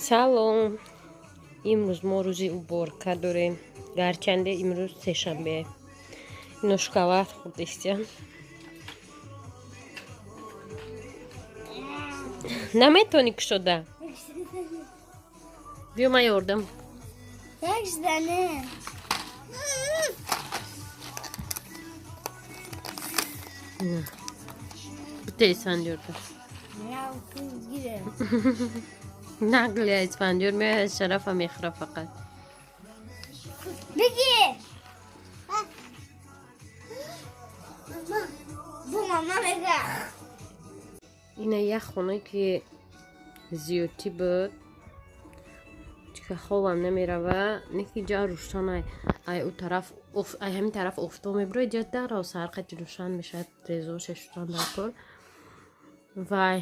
салом. Имрӯз мо рӯзи уборка дорем. Гарчанде имрӯз сешанбе. Ино шоколад хурдистем. Наметони кушода? Биё ман ёрдам. Бита исфандиёрда. نقل اسفندیار میاد از شرف هم میخوره فقط بگی بو ماما بگه اینه یه خونه که زیوتی بود که خوابم نمیره و نکی جا روشن ای او طرف ای همین طرف افتو میبره جا در و سرقت روشن میشه ریزوش شدن در کل و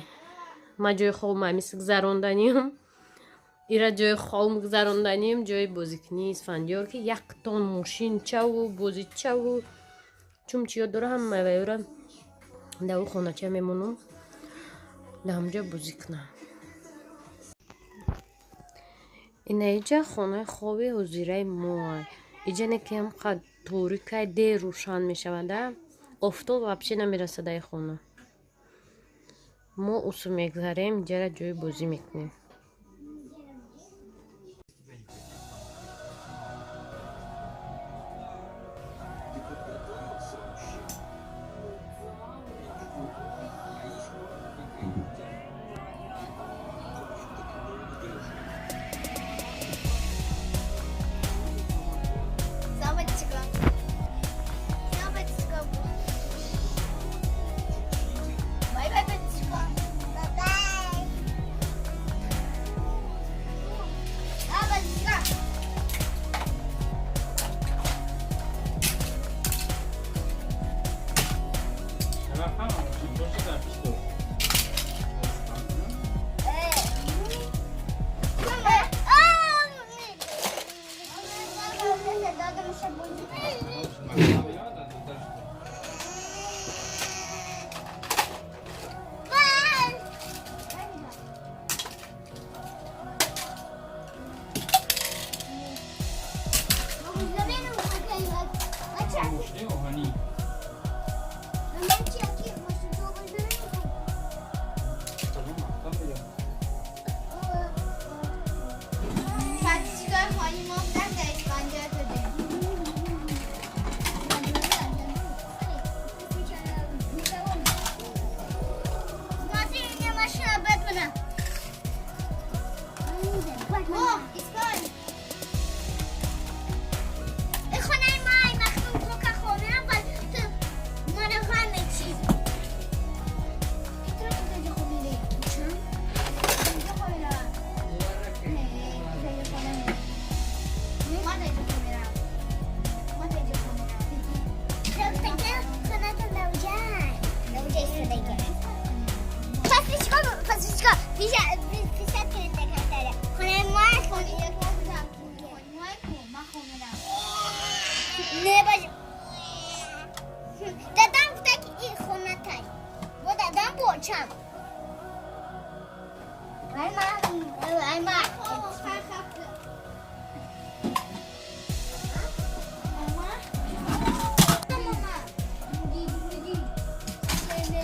ما جای خواب میسک گذراندنیم ایرا جای خواب گذراندنیم جای بازیکنی اسفندیار که یک تون ماشین چاو بازی چاو چون چیا داره هم میبرم در اون خانه چه میمونم در همجا بازی کنم اینه اینجا خانه خوابی حضیره موهای اینجا نکه هم قد توریکه دی روشن میشونده افتاد و بچه نمیرسه در خانه ما اصول میگذاریم اینجا را جای بازی میکنیم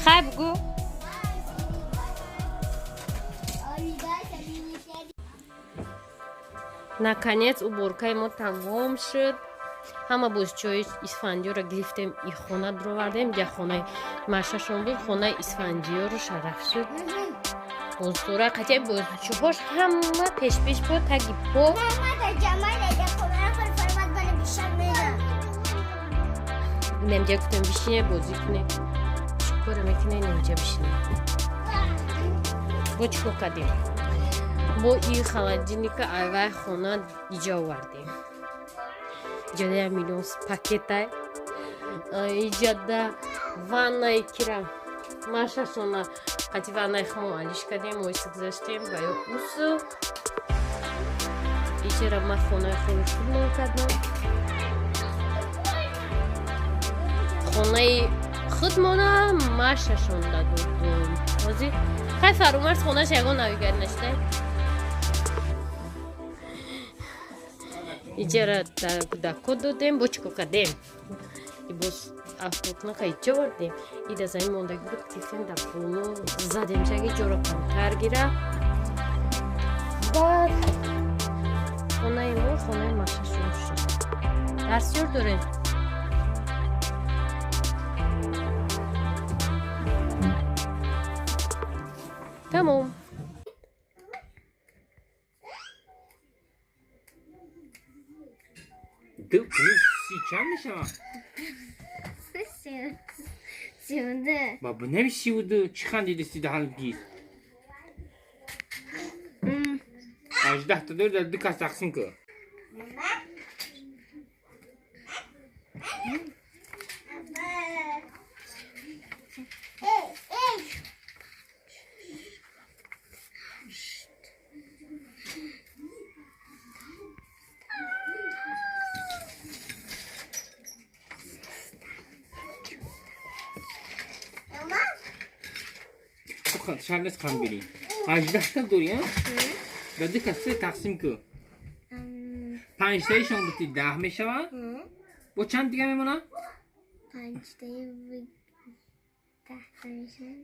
خب گو наконец уборкаи мо тамом шуд ҳама бозчиҳои исфандиёро гирифтем и хона дуровардем я хонаи машашон буд хонаи исфандиёру шараф шуд бозтора қатияи бозчиҳош ҳама пешпеш бо таги по немҷа гуфтем бишине бозӣ кунем чикора мекунем немҷа бишинем бо чикор кардем бо ин холодильника айвай хона иҷа овардем иҷада 1 миллион пакетай иҷада ваннаи кира машашона қати ваннаи хамо алиш кардем оиста гузаштем ва ё усу иҷара ма хонаи хони худмон кардам хонаи худмона машашонда додум ҳозир хай фарумарз хонаш ягон навигар наштай иҷара кӯдакҳо додем бо чӣ ко кардем боз автотна қайча бардем и да замин мондаги буд гирифтем дар боло задем чаги ҷоро камтар гирафт баъд хонаи мо хонаи машашон шуд дастёр дорем тамом چند میشم؟ 32 بابا نمیشه بودو چی خندیدی 32 گیر 18 تا دور در دو کس تقسیم کن چند از خم بریم 18 تا دوری ها در دو کس تقسیم کن 5 تایشون بودی 10 میشه با چند دیگه میمونه؟ 5 تایی 10 میشه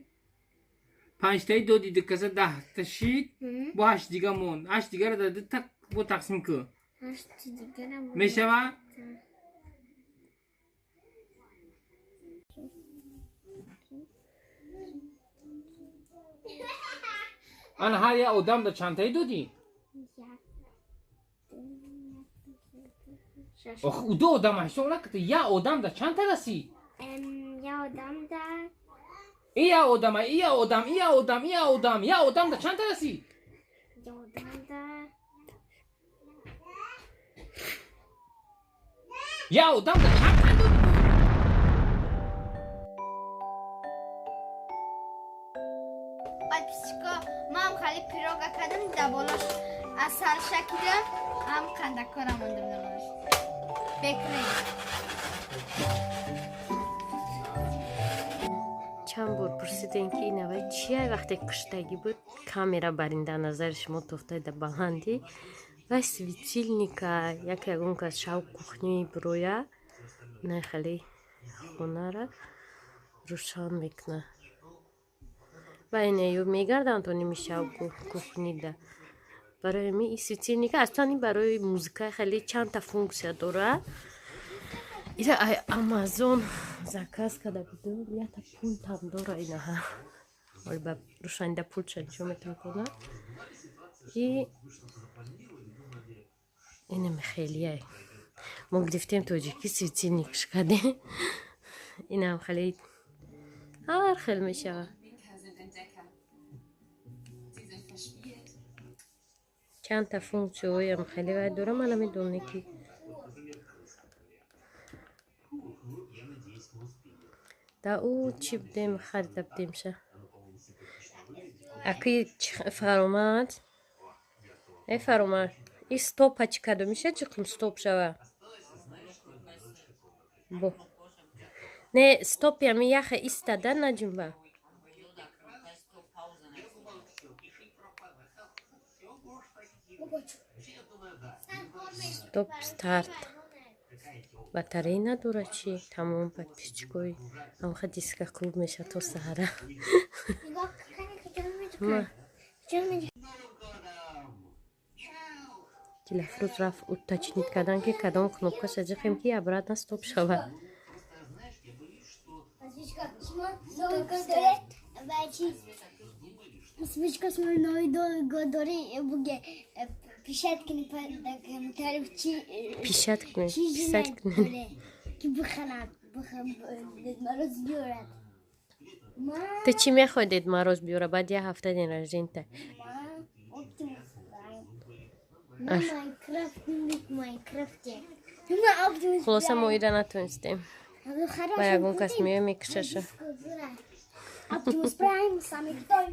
5 تایی دو دی دو کس 10 تا شید با 8 دیگه مون 8 دیگه رو در دو تا با تقسیم کن 8 دیگه رو میشه آن هر یه آدم در چند تایی دادی؟ آخه او دو آدم حساب نکرده یه آدم در چند تا رسی؟ یه آدم در یه آدم در چند تا رسی؟ یه آدم در یه آدم در چند تا دادی؟ بچه‌ها ما هم خیلی پیروگا کردیم دبالاش اصل شکیدم هم کندکارم موندم دبالاش بکنیم چند بار پرسیدین که این اوی چیه وقتی کشتگی بود کامera баринда назари шумо тофтаида баландӣ вай светильника як ягон кас шав кухнии бироя на хеле хонара рӯшан мекунад ва инеё мегарданд то ними шав кухнида барои ми и светильника аслан ин барои музика хеле чанда функсия дорад ида ай амазон заказ карда будем ята пултам дора инаҳа оли ба рӯшанида пултша нишон метавонад и инами хелияй мо гирифтем тоҷики светильникш кардем инам хеле ҳар хел мешавад чанда функсияҳоям хеле вай дора мана медонӣ ки да ӯ чӣ будем харида будемша аки фаромад фаромад и стопа чӣ кадо меша чиқим стоп шава бо не стопями яхе истада наҷунба стоп старт батарея надора чи тамом подписчикои амха диска клуб меша то саҳара телефрӯз рафт уточнит кардан ки кадом кнопкаша ҷиқем ки обратно стоп шавад Смычка с моей новой дори буге пишаткини пишаткини писаткини ки биханад мороз биёрад ты чӣ мехоҳӣ дед мороз биёра баъд як ҳафта ден рождентай хулоса мо ира натонистем ба ягон кас меоя мекушаша Optimus Prime, самый крутой.